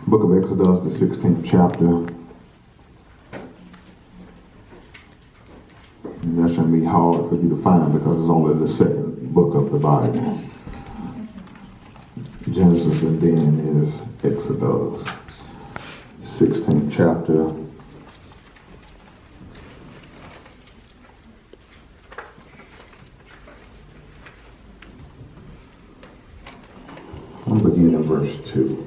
Book of Exodus, the 16th chapter. And that shouldn't be hard for you to find because it's only the second book of the Bible. Genesis and then is Exodus. 16th chapter. I'm beginning in verse 2.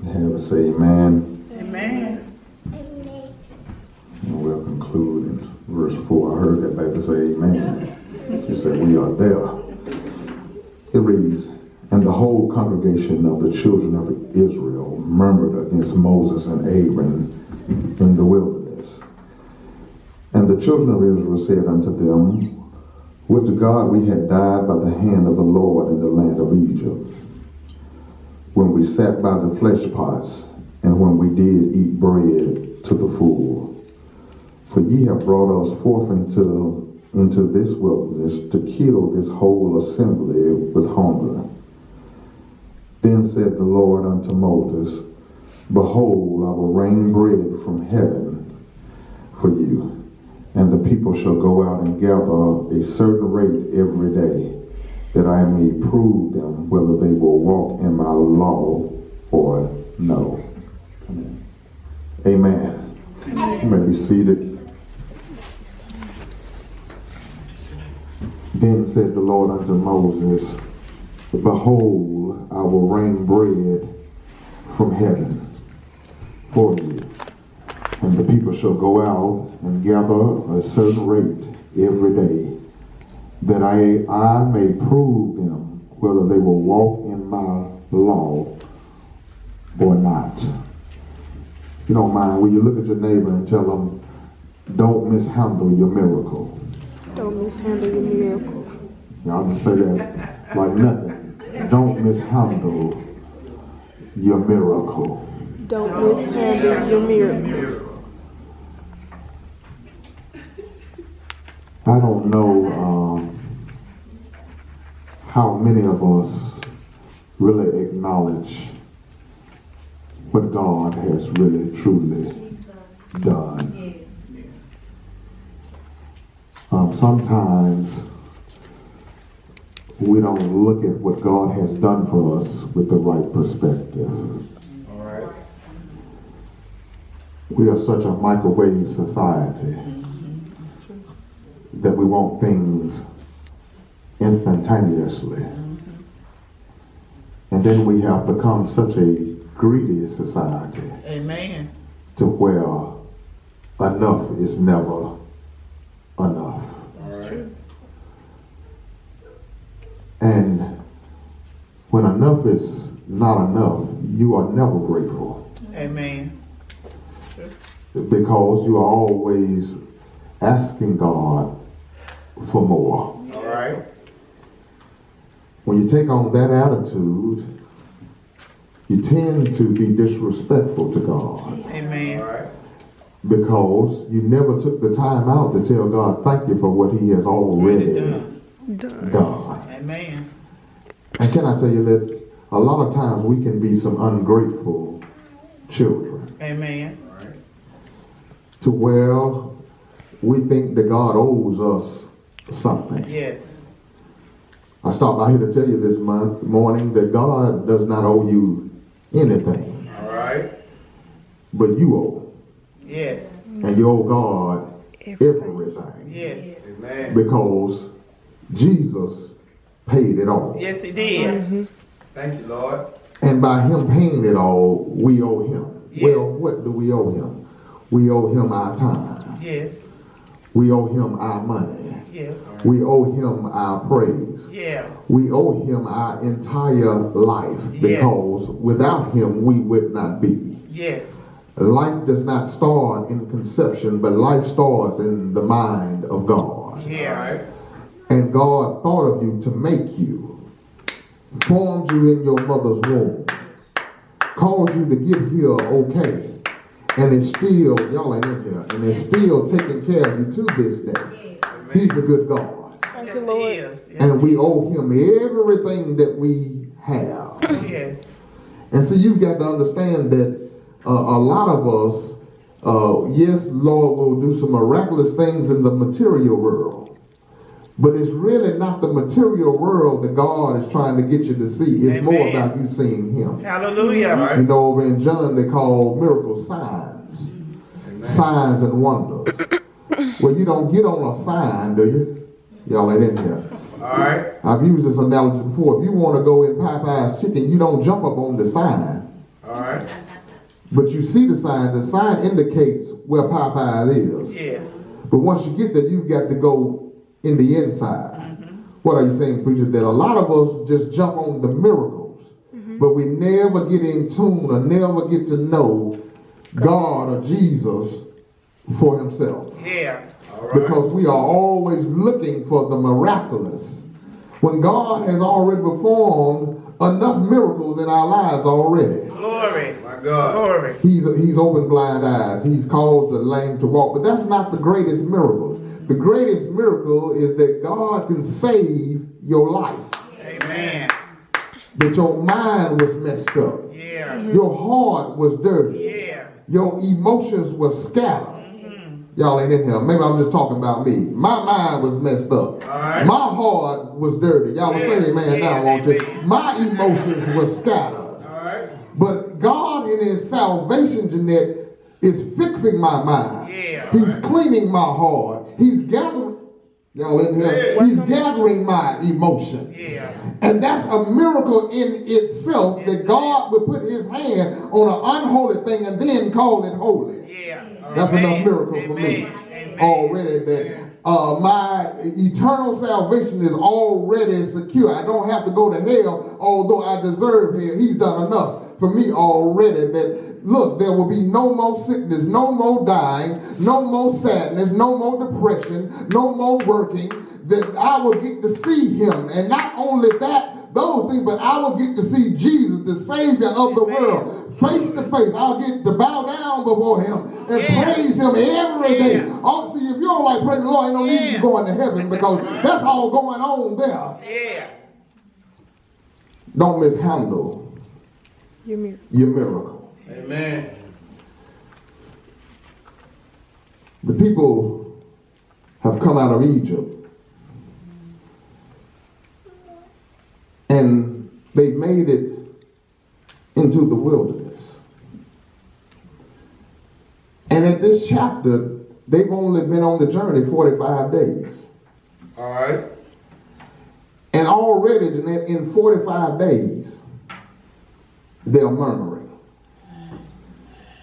Have us say amen. Amen. And we'll conclude in verse 4. I heard that baby say amen. She said, we are there. It reads, and the whole congregation of the children of Israel murmured against Moses and Aaron in the wilderness. And the children of Israel said unto them, would to God we had died by the hand of the Lord in the land of Egypt, when we sat by the flesh pots, and when we did eat bread to the full. For ye have brought us forth into this wilderness to kill this whole assembly with hunger. Then said the Lord unto Moses, behold, I will rain bread from heaven for you, and the people shall go out and gather a certain rate every day, that I may prove them whether they will walk in my law or no. Amen. You may be seated. Then said the Lord unto Moses, behold, I will rain bread from heaven for you, and the people shall go out and gather a certain rate every day, that I may prove them whether they will walk in my law or not. If you don't mind, will you look at your neighbor and tell them, don't mishandle your miracle. Don't mishandle your miracle. Y'all can say that like nothing. Don't mishandle your miracle. Don't mishandle your miracle. I don't know how many of us really acknowledge what God has really, truly done. Sometimes we don't look at what God has done for us with the right perspective. All right. We are such a microwave society that we want things instantaneously. And then we have become such a greedy society. Amen. To where enough is never enough. That's true. And when enough is not enough, you are never grateful. Amen. Because you are always asking God for more. All right. When you take on that attitude, you tend to be disrespectful to God. Amen. All right. Because you never took the time out to tell God thank you for what he has already done. Amen. And can I tell you that a lot of times we can be some ungrateful children. Amen. To where we think that God owes us something. Yes. I stopped by here to tell you this morning that God does not owe you anything. All right. But you owe. Yes. And you owe God everything. Yes. Amen. Because Jesus paid it all. Yes, he did. Mm-hmm. Thank you, Lord. And by him paying it all, we owe him. Yes. Well, what do we owe him? We owe him our time. Yes. We owe him our money. Yes. We owe him our praise. Yeah. We owe him our entire life, because without him we would not be. Yes. Life does not start in conception, but life starts in the mind of God. Yeah. Right. And God thought of you to make you, formed you in your mother's womb, caused you to get here okay, and it's still, y'all ain't in here, and it's still taking care of you to this day. He's a good God. Thank you, Lord. Yes, And we owe him everything that we have. yes. And so you've got to understand that a lot of us, yes, Lord will do some miraculous things in the material world. But it's really not the material world that God is trying to get you to see. It's more about you seeing him. Hallelujah. You know, over in John, they call miracles signs. Amen. Signs and wonders. Well, you don't get on a sign, do you? Y'all ain't in here. All right. I've used this analogy before. If you want to go in Popeye's chicken, you don't jump up on the sign. All right. But you see the sign indicates where Popeye is. Yes. But once you get there, you've got to go in the inside. Mm-hmm. What are you saying, preacher? That a lot of us just jump on the miracles, but we never get in tune or never get to know God or Jesus for himself. Yeah. All right. Because we are always looking for the miraculous, when God has already performed enough miracles in our lives already. Glory. My God. Glory. He's opened blind eyes. He's caused the lame to walk. But that's not the greatest miracle. The greatest miracle is that God can save your life. Amen. That your mind was messed up. Yeah. Your heart was dirty. Yeah. Your emotions were scattered. Y'all ain't in here. Maybe I'm just talking about me. My mind was messed up. Right. My heart was dirty. Y'all say amen now, won't you? My emotions were scattered. All right. But God in his salvation, Jeanette, is fixing my mind. Yeah. He's cleaning my heart. He's gathering, y'all in here? Yeah. He's gathering my emotions. Yeah. And that's a miracle in itself, that God would put his hand on an unholy thing and then call it holy. Yeah. That's Amen. enough miracle for me. Amen. Already, that my eternal salvation is already secure. I don't have to go to hell, although I deserve hell. He's done enough for me already, that look, there will be no more sickness, no more dying, no more sadness, no more depression, no more working, that I will get to see him. And not only that, those things, but I will get to see Jesus, the Savior of the world, face to face. I'll get to bow down before him and praise him every day. Oh, see, if you don't like praise the Lord, ain't no need you going to heaven, because that's all going on there. Yeah. Don't mishandle Your miracle. your miracle. Amen. The people have come out of Egypt, and they've made it into the wilderness. And at this chapter, they've only been on the journey 45 days. All right. And already in 45 days, they're murmuring.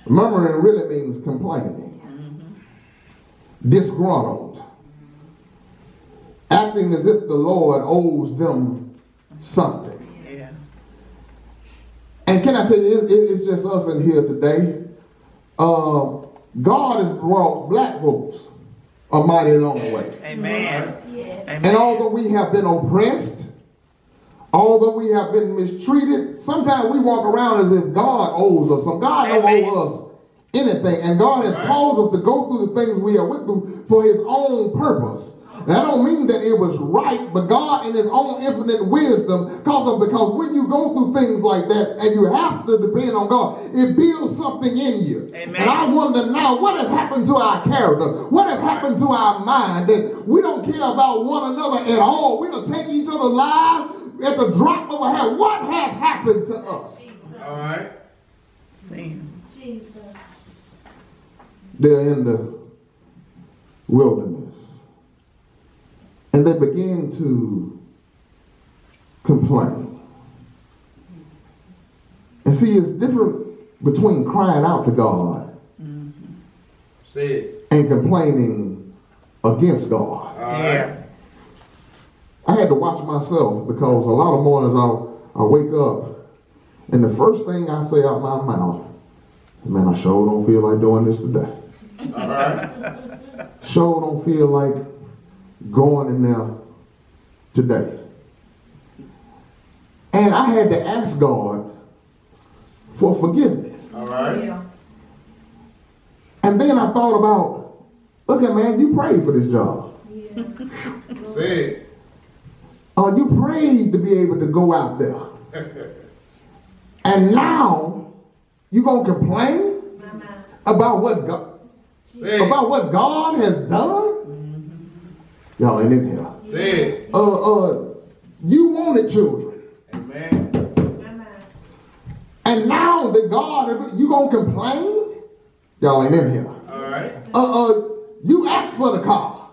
Murmuring really means complaining. Disgruntled. Acting as if the Lord owes them something. Yeah. And can I tell you, it's just us in here today. God has brought black folks a mighty long way. Amen. Amen. And although we have been oppressed, although we have been mistreated, sometimes we walk around as if God owes us something. God don't owe us anything. And God has caused us to go through the things we are with through for his own purpose. And I don't mean that it was right, but God in his own infinite wisdom, because when you go through things like that and you have to depend on God, it builds something in you. Amen. And I wonder now, what has happened to our character? What has happened to our mind? That we don't care about one another at all. We'll take each other's lives at the drop of a hat. What has happened to us? All right. Sin. Jesus. They're in the wilderness. And they begin to complain. And see, it's different between crying out to God Say it. and complaining against God. Yeah. I had to watch myself, because a lot of mornings I wake up and the first thing I say out my mouth, man, I sure don't feel like doing this today. All right. Sure don't feel like going in there today. And I had to ask God for forgiveness. All right. Yeah. And then I thought about, look at man, you prayed for this job. Yeah. Say it. You prayed to be able to go out there. And now you going to complain about what God has done? Y'all ain't in here. You wanted children. Amen. And now that God, you going to complain? Y'all ain't in here. All right. You asked for the car.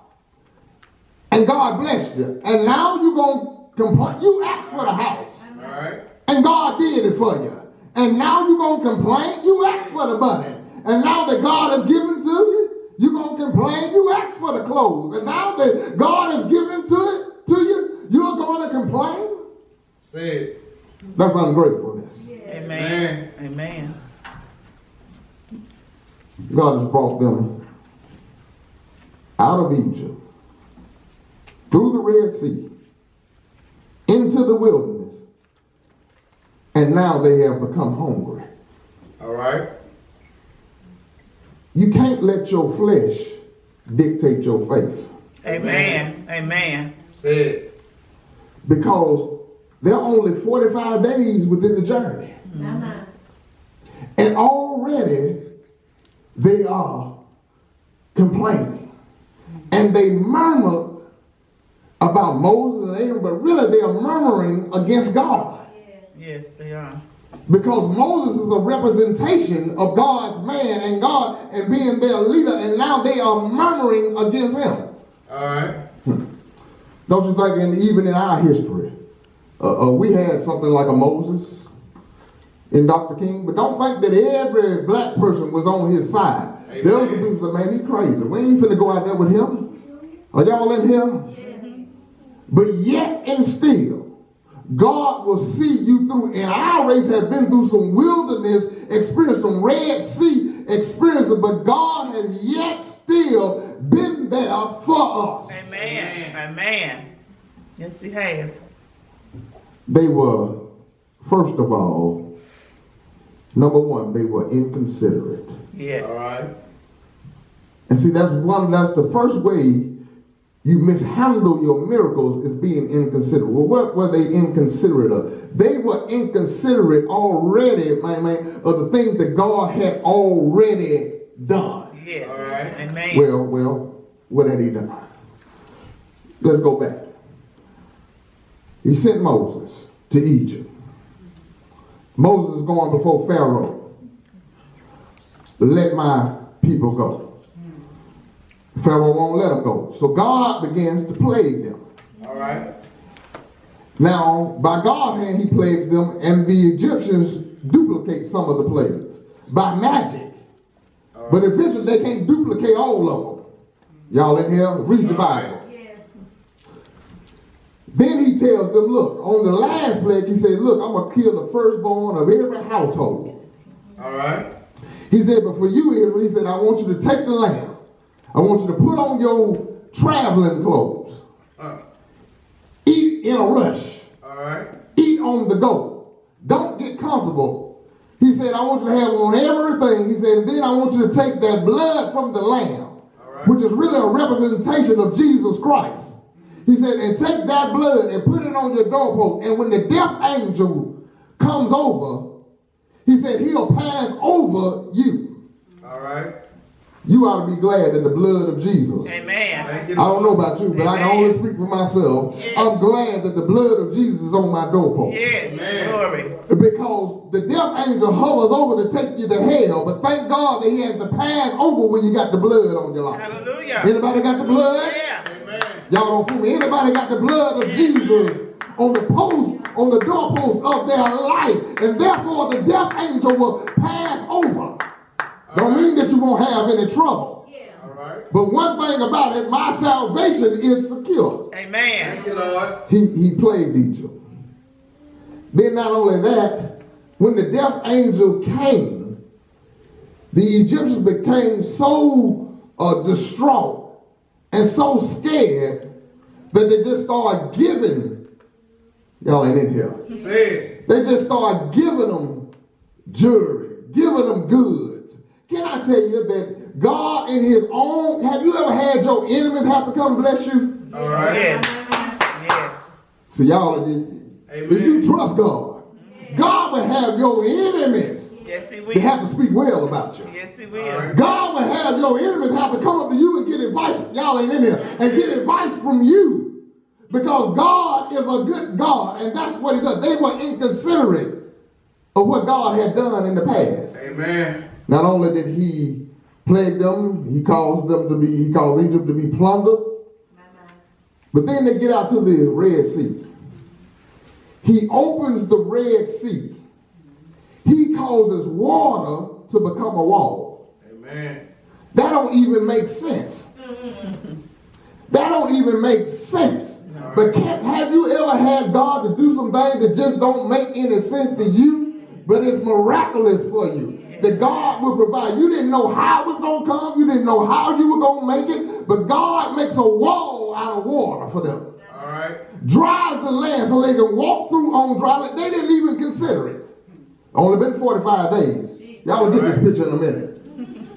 And God blessed you. And now you going to complain. You asked for the house. All right. And God did it for you. And now you going to complain? You asked for the money. And now that God has given to you, you going to complain? You asked for the clothes. And now that God has given to you, you're going to complain? Say it. That's ungratefulness. Amen. Amen. God has brought them out of Egypt, through the Red Sea, into the wilderness, and now they have become hungry. All right. You can't let your flesh dictate your faith. Amen. Amen. Say it. Because there are only 45 days within the journey. And already they are complaining. And they murmur about Moses and Aaron, but really they are murmuring against God. Yes, they are. Because Moses is a representation of God's man and God and being their leader, and now they are murmuring against him. All right. Don't you think even in our history, we had something like a Moses in Dr. King, but don't think that every black person was on his side. Amen. There was some people who said, man, he crazy. We ain't finna go out there with him. Are y'all in here? Yes. But yet and still, God will see you through. And our race has been through some wilderness experience, some Red Sea experiences, but God has yet still been there for us. Amen. Amen. Yes, he has. They were, first of all, number one, they were inconsiderate. Yes. All right. And see, that's the first way you mishandle your miracles is being inconsiderate. Well, what were they inconsiderate of? They were inconsiderate already, man, of the things that God had already done. Yes. All right. Amen. Well, what had he done? Let's go back. He sent Moses to Egypt. Moses is going before Pharaoh. Let my people go. Pharaoh won't let them go. So God begins to plague them. All right. Now, by God's hand, he plagues them, and the Egyptians duplicate some of the plagues by magic. Right. But eventually, they can't duplicate all of them. Y'all in here? Read your Bible. Yes. Then he tells them, look, on the last plague, he said, look, I'm going to kill the firstborn of every household. All right. He said, but for you, Israel, he said, I want you to take the lamb. I want you to put on your traveling clothes. Eat in a rush. All right. Eat on the go. Don't get comfortable. He said, I want you to have on everything. He said, and then I want you to take that blood from the lamb, which is really a representation of Jesus Christ. He said, and take that blood and put it on your doorpost. And when the death angel comes over, he said, he'll pass over you. All right. You ought to be glad that the blood of Jesus. Amen. I don't know about you, but I can only speak for myself. Yes. I'm glad that the blood of Jesus is on my doorpost. Yes. Glory. Because the death angel hovers over to take you to hell, but thank God that he has to pass over when you got the blood on your life. Hallelujah. Anybody got the blood? Yeah. Amen. Y'all don't fool me. Anybody got the blood of Jesus on the post, on the doorpost of their life, and therefore the death angel will pass over. Don't mean that you won't have any trouble. Yeah. All right. But one thing about it, my salvation is secure. Amen. Thank you, Lord. He plagued Egypt. Then not only that, when the death angel came, the Egyptians became so distraught and so scared that they just started giving, y'all ain't in here. They just started giving them jewelry, giving them goods. Can I tell you that God in his own, have you ever had your enemies have to come bless you? All right. Yes. Yes. See, y'all, if you trust God, God will have your enemies. Yes, he will. They have to speak well about you. Yes, he will. God will have your enemies have to come up to you and get advice. Y'all ain't in here. And get advice from you. Because God is a good God. And that's what he does. They were inconsiderate of what God had done in the past. Amen. Not only did he plague them, he caused Egypt to be plundered. But then they get out to the Red Sea. He opens the Red Sea. He causes water to become a wall. Amen. That don't even make sense. That don't even make sense. But have you ever had God to do some things that just don't make any sense to you, but it's miraculous for you? That God will provide. You didn't know how it was going to come. You didn't know how you were going to make it. But God makes a wall out of water for them. All right. Dries the land so they can walk through on dry land. They didn't even consider it. Only been 45 days. Y'all will get this picture in a minute.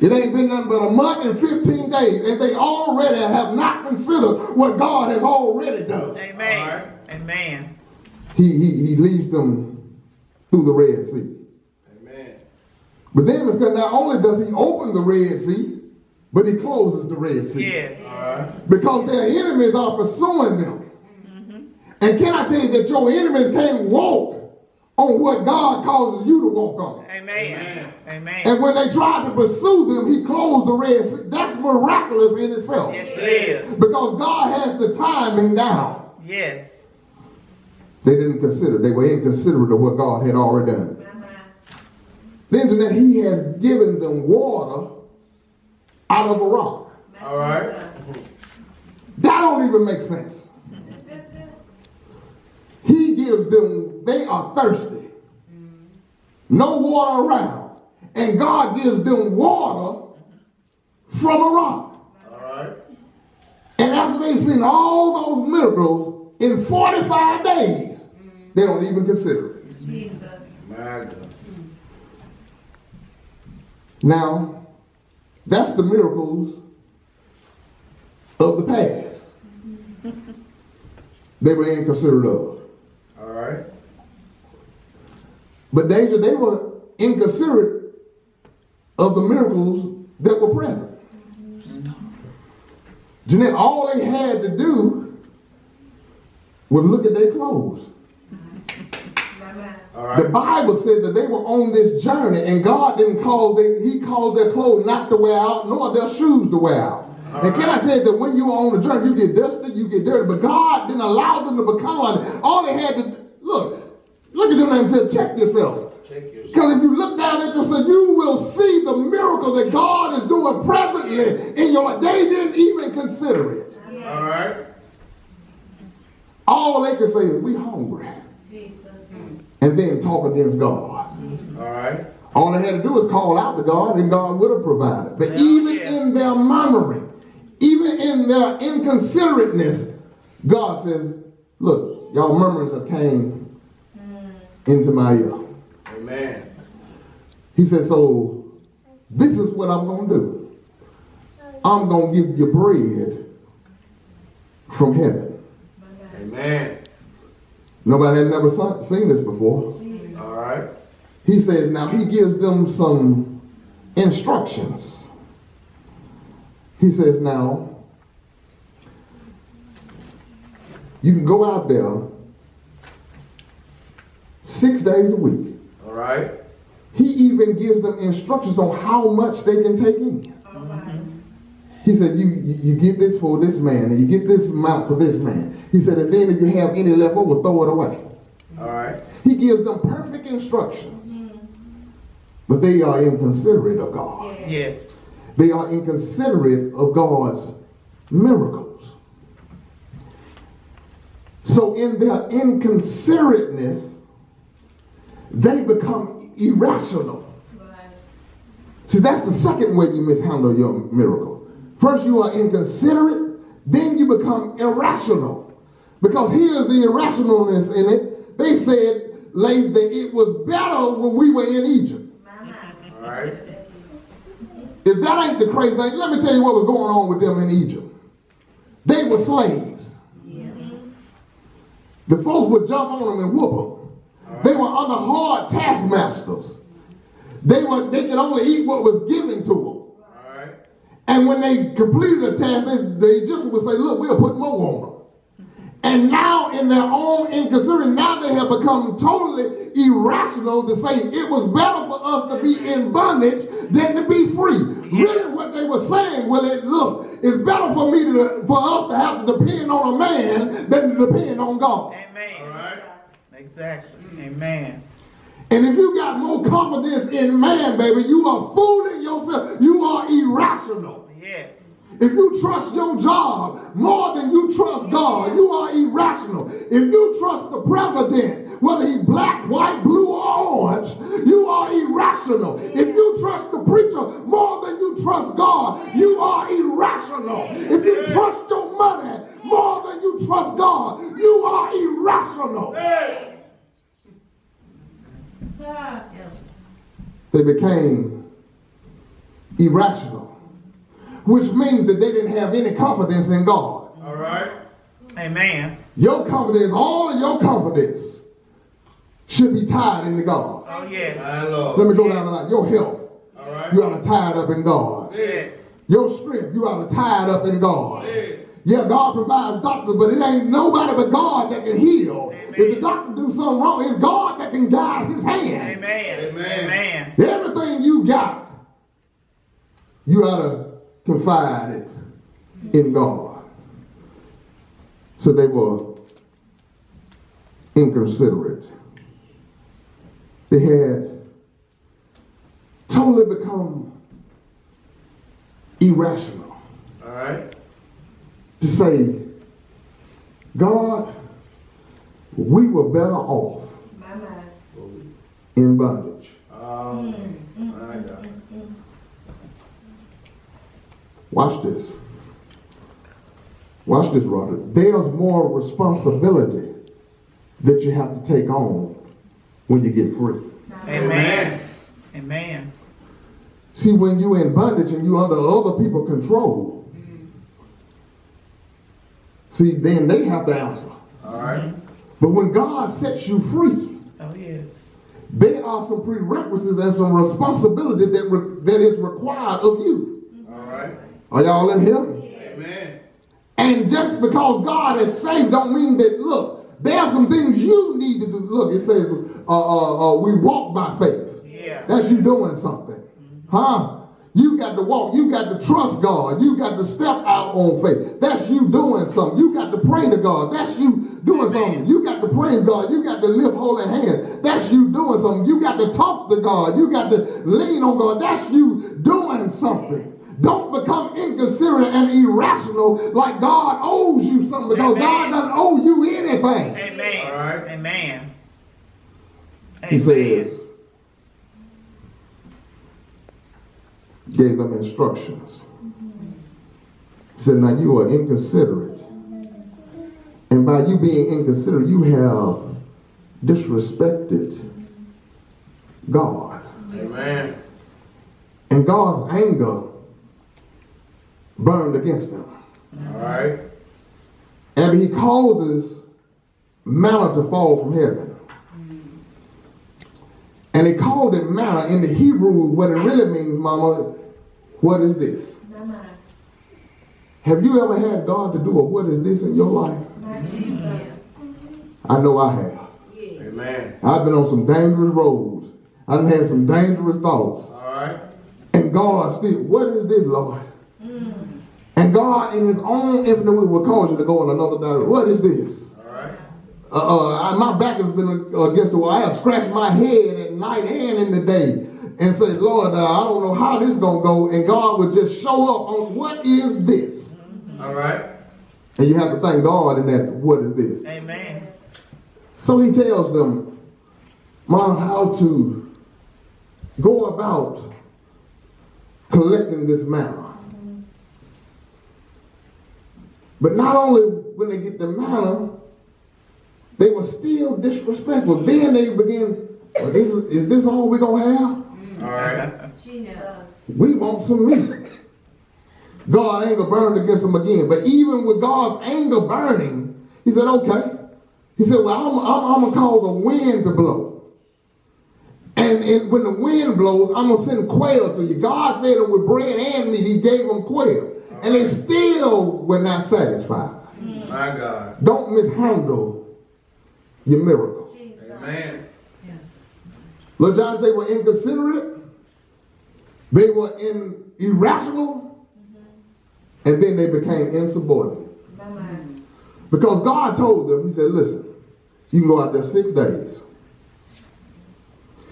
It ain't been nothing but a month and 15 days, and they already have not considered what God has already done. Amen. Right. Amen. He leads them through the Red Sea. Amen. But then it's because not only does he open the Red Sea, but he closes the Red Sea. Yes. All right. Because their enemies are pursuing them. And can I tell you that your enemies can't walk on what God causes you to walk on? Amen. Amen. And when they tried to pursue them, he closed the Red Sea. That's miraculous in itself. Yes, it is. Because God has the timing down. Yes. They didn't consider. They were inconsiderate of what God had already done. Then to that, he has given them water out of a rock. All right. That don't even make sense. He gives them, they are thirsty. No water around. And God gives them water from a rock. All right. And after they've seen all those miracles in 45 days, they don't even consider it. Jesus. My God. Now, that's the miracles of the past. They were inconsiderate of. All right. But they were inconsiderate of the miracles that were present. Jeanette, all they had to do was look at their clothes. All right. The Bible said that they were on this journey, and God didn't he called their clothes not to wear out, nor their shoes to wear out. And can I tell you that when you are on the journey, you get dusty, you get dirty, but God didn't allow them to become like it. All they had to look at them and say, check yourself. Check yourself. Because if you look down at yourself, you will see the miracle that God is doing presently in your life. They didn't even consider it. All right. All they could say is, we hungry. And then talk against God. All right. All they had to do was call out to God, and God would have provided. But even in their murmuring, even in their inconsiderateness, God says, look, y'all murmurers have came into my ear. Amen. He said, so this is what I'm going to do. I'm going to give you bread from heaven. Amen. Nobody had never seen this before. All right. He says, now he gives them some instructions. He says, now, you can go out there 6 days a week. All right. He even gives them instructions on how much they can take in. He said, you get this for this man, and you get this amount for this man. He said, and then if you have any left over, throw it away. All right. He gives them perfect instructions. But they are inconsiderate of God. Yes. They are inconsiderate of God's miracles. So in their inconsiderateness, they become irrational. See, that's the second way you mishandle your miracle. First, you are inconsiderate, then you become irrational. Because here's the irrationalness in it. They said, ladies, that it was better when we were in Egypt. All right. If that ain't the crazy thing, let me tell you what was going on with them in Egypt. They were slaves. The folks would jump on them and whoop them. They were under hard taskmasters. They could only eat what was given to them. All right. And when they completed a task, the Egyptians would say, look, we'll put more on them. And now in their own inconsiderate, now they have become totally irrational to say it was better for us to be in bondage than to be free. Really what they were saying, look, it's better for us to have to depend on a man than to depend on God. Amen. All right. Exactly. Amen. And if you got more confidence in man, baby, you are fooling yourself. You are irrational. Yes. If you trust your job more than you trust God, you are irrational. If you trust the president, whether he's black, white, blue, or orange, you are irrational. If you trust the preacher more than you trust God, you are irrational. If you trust your money more than you trust God, you are irrational. They became irrational, which means that they didn't have any confidence in God. All right. Amen. Your confidence, all of your confidence should be tied into God. Oh, yes. My Lord. Let me go down the line. Your health, All right. you ought to tie it up in God. Yes. Your strength, you ought to tie it up in God. Yeah. Yeah, God provides doctors, but it ain't nobody but God that can heal. Amen. If the doctor do something wrong, it's God that can guide his hand. Amen. Amen. Amen. Everything you got, you ought to confide it in God. So they were inconsiderate. They had totally become irrational. All right. To say, God, we were better off in bondage. My God. Watch this. Watch this, Roger. There's more responsibility that you have to take on when you get free. Amen. Amen. See, when you're in bondage and you're under other people's control, see, then they have to answer. All right. But when God sets you free, Oh, yes. there are some prerequisites and some responsibility that is required of you. All right. Are y'all in here? Amen. And just because God is saved don't mean that, look, there are some things you need to do. Look, it says we walk by faith. Yeah. That's you doing something. Huh? You got to walk. You got to trust God. You got to step out on faith. That's you doing something. You got to pray to God. That's you doing something. You got to praise God. You got to lift holy hands. That's you doing something. You got to talk to God. You got to lean on God. That's you doing something. Don't become inconsiderate and irrational like God owes you something, because God doesn't owe you anything. Amen. All right. Amen. He says, gave them instructions. He said, now you are inconsiderate. And by you being inconsiderate, you have disrespected God. Amen. And God's anger burned against them. All right. And he causes manna to fall from heaven. And he called it manna. In the Hebrew, what it really means, mama, what is this? Have you ever had God to do a what is this in your life? I know I have. Amen. I've been on some dangerous roads. I've had some dangerous thoughts. All right. And God still, what is this, Lord? And God, in his own infinite will, cause you to go in another direction. What is this? All right. My back has been against the wall. I have scratched my head at night and in the day and said, Lord, I don't know how this is going to go. And God would just show up on what is this? All right. And you have to thank God in that, what is this? Amen. So he tells them, Mom, how to go about collecting this manna. But not only when they get the manna, they were still disrespectful. Then they begin, well, is this all we're going to have? All right. We want some meat. God's anger burned against them again. But even with God's anger burning, he said, okay. He said, well, I'm going to cause a wind to blow. And when the wind blows, I'm going to send quail to you. God fed them with bread and meat. He gave them quail. And they still were not satisfied. My God. Don't mishandle your miracle. Amen. Look, Josh, they were inconsiderate. They were irrational. And then they became insubordinate. Because God told them, he said, listen, you can go out there 6 days.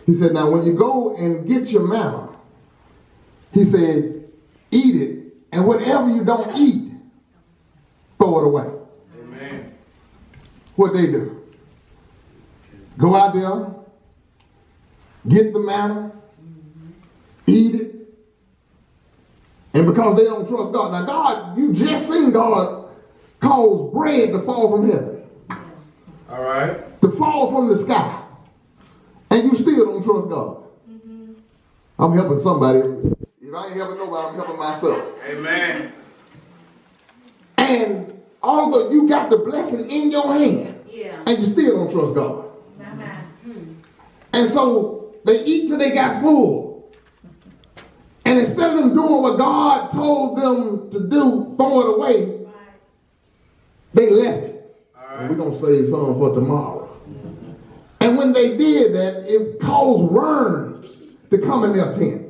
He said, now when you go and get your manna, he said, eat it. And whatever you don't eat, throw it away. Amen. What they do? Go out there, get the manna, eat it. And because they don't trust God. Now God, you just seen God cause bread to fall from heaven. All right. To fall from the sky. And you still don't trust God. I'm helping somebody. If I ain't helping nobody, I'm helping myself. Amen. And although you got the blessing in your hand, and you still don't trust God. And so they eat till they got full. And instead of them doing what God told them to do, throw it away, they left it. And we're going to save some for tomorrow. And when they did that, it caused worms to come in their tent.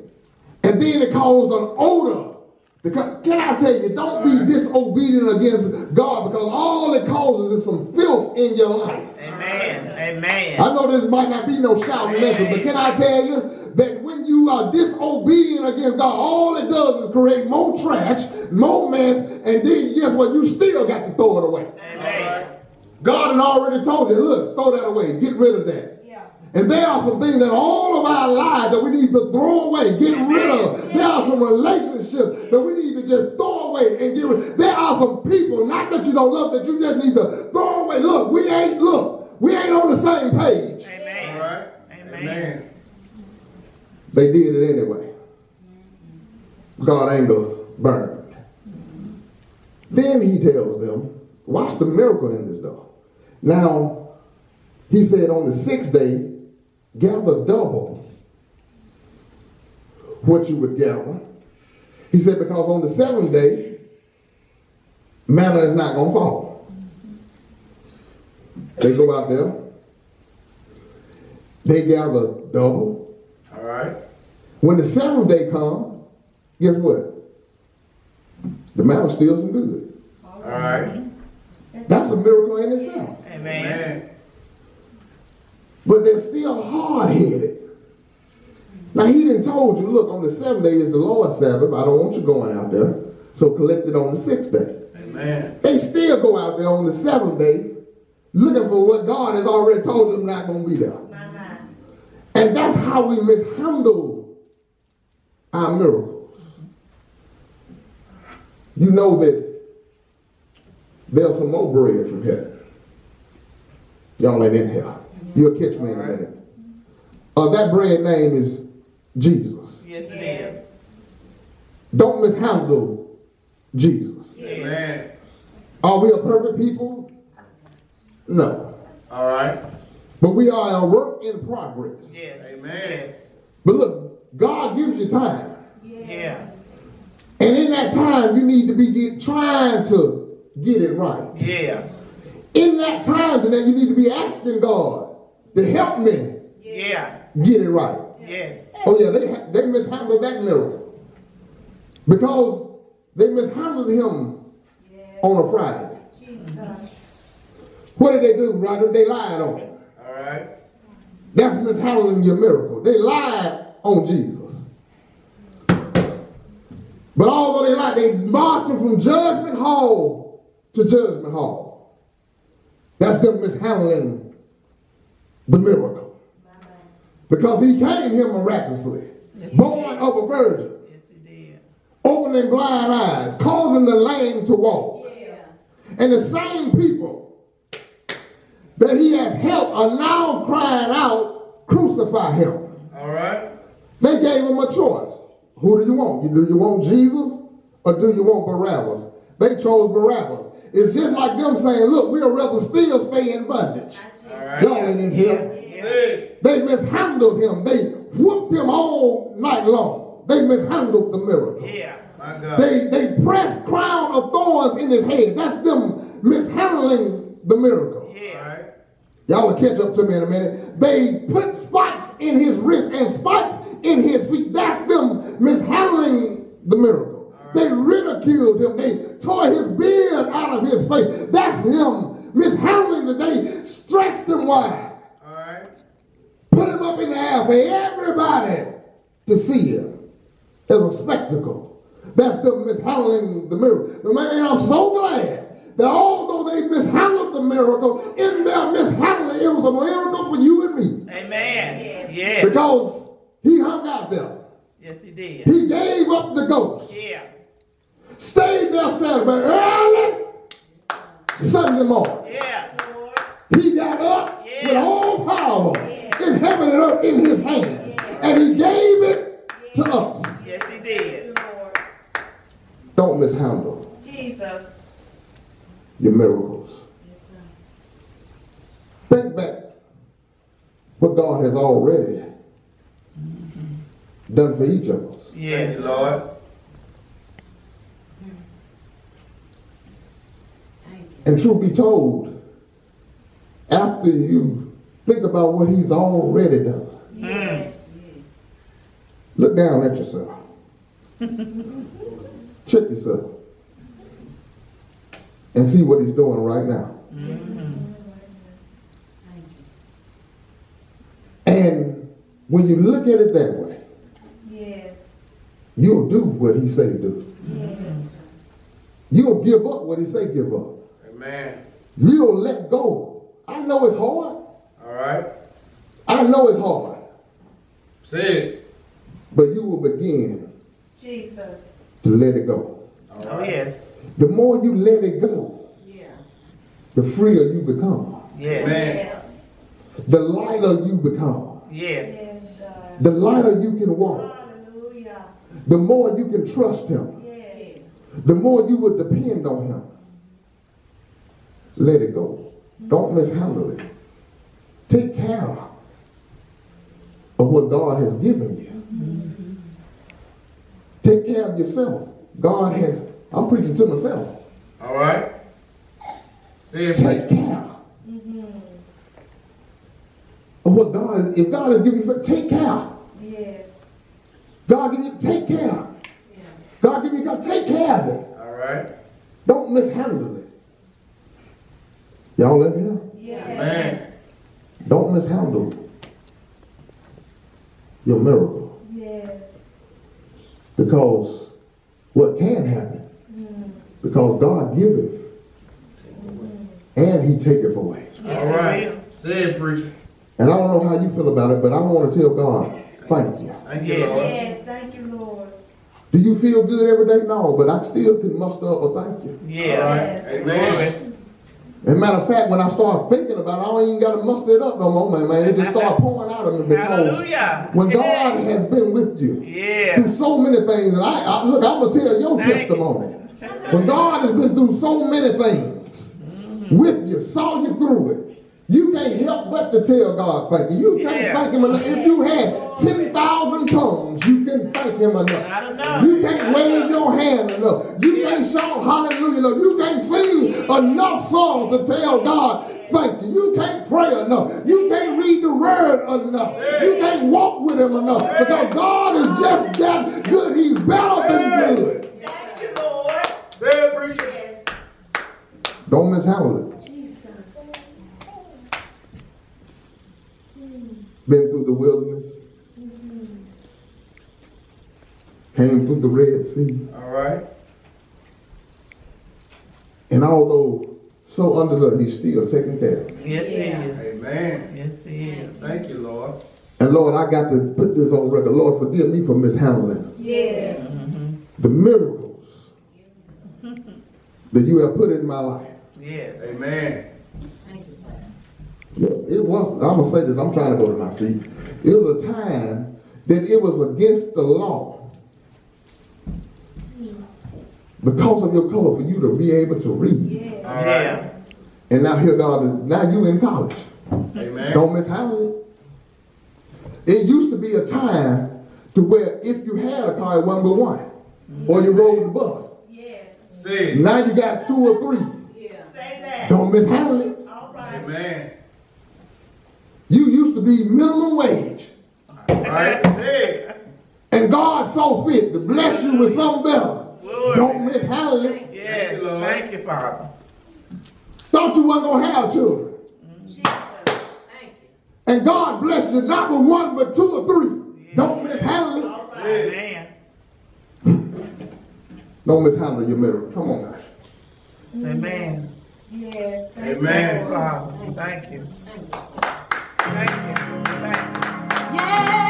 And then it caused an odor to come. Can I tell you, don't be disobedient against God, because all it causes is some filth in your life. Amen. Amen. I know this might not be no shouting message, but can I tell you that when you are disobedient against God, all it does is create more trash, more mess, and then guess what? You still got to throw it away. Amen. God had already told you, look, throw that away, get rid of that. Yeah. And there are some things that all of our lives that we need to throw away, get rid of. There are some relationships that we need to just throw away and get rid of. There are some people, not that you don't love, that you just need to throw away. Look, we ain't on the same page. Amen. All right. Amen. They did it anyway. God anger burned. Then he tells them, watch the miracle in this though. Now, he said on the 6th day, gather double what you would gather. He said because on the 7th day, manna is not going to fall. They go out there. They gather double. All right. When the 7th day comes, guess what? The manna still some good. All right. That's a miracle in itself. Amen. But they're still hard-headed. Now, he done told you, look, on the 7th day is the Lord's Sabbath. I don't want you going out there. So collect it on the 6th day. Amen. They still go out there on the 7th day looking for what God has already told them not going to be there. And that's how we mishandle our miracles. You know that there's some more bread from heaven. Y'all ain't in here. You'll catch me in a minute. That bread name is Jesus. Yes, it is. Don't mishandle Jesus. Amen. Are we a perfect people? No. All right. But we are a work in progress. Yes. Amen. Yes. But look, God gives you time. Yeah. And in that time, you need to be trying to get it right. Yeah. In that time, then you need to be asking God to help me Yeah. get it right. Yes. Oh yeah, they mishandled that miracle because they mishandled him on a Friday. What did they do, Roger? They lied on him. All right. That's mishandling your miracle. They lied on Jesus. But although they lied, they marched him from judgment hall to judgment hall. That's them mishandling the miracle. Because he came here miraculously, born of a virgin, Yes, he did. opening blind eyes, causing the lame to walk. And the same people that he has helped are now crying out, crucify him. All right. They gave him a choice. Who do you want? Do you want Jesus or do you want Barabbas? They chose Barabbas. It's just like them saying, look, we'll rather still stay in bondage. All right. Y'all ain't in here. They mishandled him. They whooped him all night long. They mishandled the miracle. Yeah. My God. They pressed crown of thorns in his head. That's them mishandling the miracle. Yeah. All right. Y'all will catch up to me in a minute. They put spikes in his wrist and spikes in his feet. That's them mishandling the miracle. They ridiculed him. They tore his beard out of his face. That's him mishandling the day. Stretched him wide. All right. Put him up in the air for everybody to see him as a spectacle. That's them mishandling the miracle. Man, I'm so glad that although they mishandled the miracle, in their mishandling, it was a miracle for you and me. Amen. Yeah. Because he hung out there. Yes, he did. He gave up the ghost. Yeah. Stayed there Saturday early, Sunday morning. Yeah. He got up with all power in heaven and earth in his hands. And he gave it to us. Yes, he did. Don't mishandle Jesus. your miracles. Think back what God has already done for each of us. Thank Yes. you, Lord. And truth be told, after you think about what he's already done, look down at yourself. Check yourself. And see what he's doing right now. And when you look at it that way, you'll do what he say do. You'll give up what he say give up. Amen. You'll let go. I know it's hard. All right. I know it's hard. Say it. But you will begin Jesus. to let it go. All Oh, right. yes. The more you let it go, the freer you become. Yes. Amen. The lighter you become. Yes. The lighter you can walk. The more you can trust him. The more you will depend on him. Let it go. Don't mishandle it. Take care of what God has given you. Take care of yourself. God has, I'm preaching to myself. All right. Say it. Take care of what God is. If God has given you, take care. God give you, take care. God give you, God, take care of it. All right. Don't mishandle it. Y'all in here? Amen. Don't mishandle your miracle. Because what can happen, because God giveth and he taketh away. All right. Say it, preacher. And I don't know how you feel about it, but I want to tell God, thank you. Thank you, Yes. Lord. Thank you, Lord. Do you feel good every day? No, but I still can muster up a thank you. All Yes. right. Amen. As a matter of fact, when I start thinking about it, I don't even got to muster it up no more, man. It just start pouring out of me because Hallelujah. when God has been with you Yeah. through so many things, and I look, I'm going to tell your Thank testimony. When God has been through so many things with you, saw you through it, you can't help but to tell God thank you. You can't thank him enough. If you had 10,000 tongues, you couldn't thank him enough. I don't know. You can't wave your hand enough. You can't shout hallelujah enough. You can't sing enough songs to tell God thank you. You can't pray enough. You can't read the word enough. You can't walk with him enough. Because God is just that good. He's better than good. Thank you, Lord. Say it, preacher. Don't mishandle it. Been through the wilderness. Came through the Red Sea. All right. And although so undeserved, he's still taking care of it. Yes, he is. Amen. Yes, he is. Thank you, Lord. And Lord, I got to put this on record. Lord, forgive me for mishandling the miracles that you have put in my life. Yes. Amen. Look, it was, I'm going to say this, I'm trying to go to my seat. It was a time that it was against the law. because of your color for you to be able to read. All right. Yeah. And now here God, now you in college. Amen. Don't mishandle it. It used to be a time to where if you had a car, it wasn't but one. Or you rode the bus. Say it. Now you got 2 or 3. Say that. Don't mishandle it. All right. Amen. You used to be minimum wage. All right. Say it. And God saw fit to bless you with something better. Glory. Don't mishandle it. Yes. Thank you, Lord. Thank you, Father. Thought you wasn't going to have children. And God blessed you not with 1 but 2 or 3. Don't mishandle it. All right, man. Don't mishandle your miracle. Come on, guys. Amen. Amen. Thank you, Father. Thank you. Thank you. Thank you. Yeah.